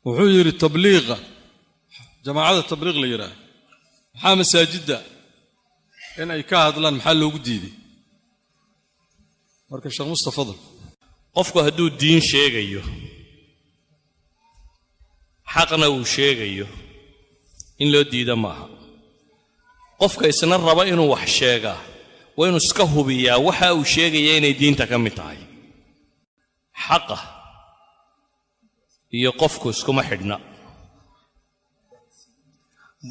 وحير التبليغ جماعة التبليغ اللي يراه محام مساجد إن أي كاهد لان محل وجديدي مركز الشيخ مصطفى فضل qofku hadduu diin sheegayo xaqna uu sheegayo in loo diido maaha qofka isna raba inuu wax sheegaa waa inuu iska hubiyaa waxa uu sheegaya inay diinta ka mid tahay xaqa iyo qofku iskuma xidhna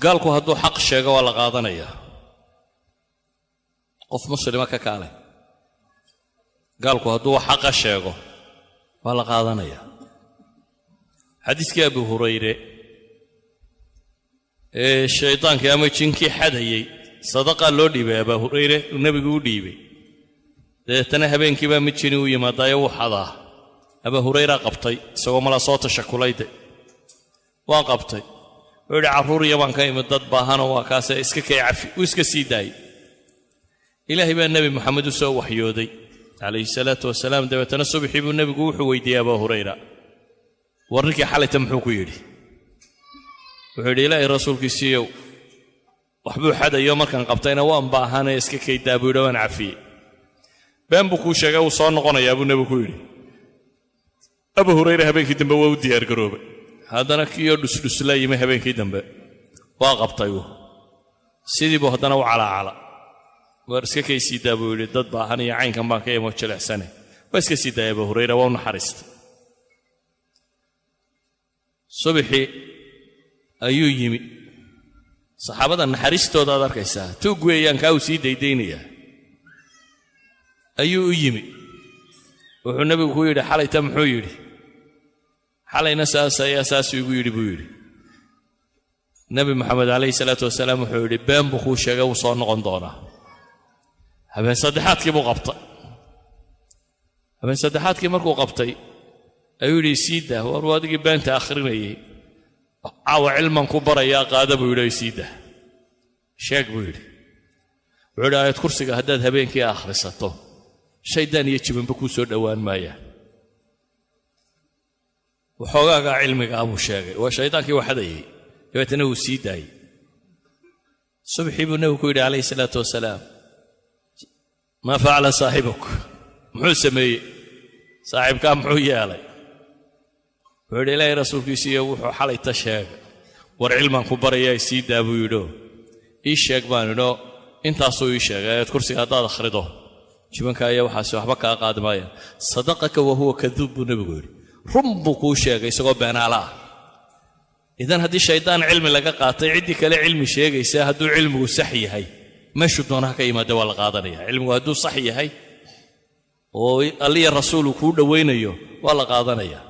gaalku hadduu xaq sheego waa la qaadanayaa qof muslima ka kaalay gaalku hadduu xaqa sheego waa la qaadanayaa xadiiskii Abu Hurayre shaytaankii ama jinkii xadayay sadaqa loo dhiibay Abu Hurayre nabigu u dhiibay deetana habeenkii baa mid jini u yimaadayo uu xadaa Abu Hurayre qabtay isagoo mala soo tashakulayday waa qabtay wuxuu caruur yaban ka imid dad baahan oo kaas iska cafi oo iska sii daay ilaahay baa nabi Muhammad soo waxyooday alayhi salatu wasalaam deetana subaxii buu nabigu wuxuu weydiiyay Abu Hurayre warninkii xalayta muxuu ku yiri wuxuu yiri ilaahay rasuulkiisiiyo waxbuu xadayo markan qabtayna waan baahan iska kaydaa buu dhawaan cafi baan buu ku sheegay uu soo noqonayaa buu nabigu ku yiri Abu Hurayre habeenkii dambe waa u diyaar garoobay haddana kiyo dhusdhuslaayay habeenkii dambe waa qabtay sidii buu haddana u calaacala war iska kaysiidaa buu yiri dad baahan iyo caynkan baan ka imo jilicsanay waa iska sii daayay Abu Hurayre waa naxariistay subaxii ayuu yimi saxaabada naxariistooda aad arkaysaa tuug weeyaan ka uu sii daydaynaya ayuu yimi wuxuu nabigu ku yiri xalayta muxuu yiri xalayna saas igu yiri buu yiri nabi Muhammad alayhi salatu wasalaam wuxuu yiri baan buu ku sheegay uu soo noqon doona habeen saddexaadkii buu qabtay habeen saddexaadkii markuu qabtay ayuu yiri siida war waadigi baanta akhrinayay awa cilman ku baraya qaada buu yiri siida sheeg buu yiri wuxuu ayad kursiga haddaad habeenkii akhrisato shaydaan iyo jibanba ku soo dhawaan maaya waxoogaa cilmiga abu sheegay waa shaydaankii waxadayay deetana uu sii daayay subaxii buu nabigu ku yiri alayhi salatu wasalaam ma faala saahibuk muxuu sameeyay saaxibka muxuu yeelay wuxuu ilaahay rasuulkiisa wuxuu xalay ta sheegay war cilman ku barayay sii daa buu yiri ii sheeg baan ino intaasoo ii sheegay kursiga hadaad akhrido jibanka ayaa waxa waxba ka qaadmaya sadaqaka wa huwa kadhub nabigu yiri rumbu ku sheegay isagoo beenaala idan hadii shaydaan cilmi laga qaatay cidii kale cilmi sheegaysa haduu cilmigu sax yahay meeshu doonaha ka yimaado waa la qaadanaya cilmigu haduu sax yahay oo Alle rasuulku ku dhaweynayo waa la qaadanaya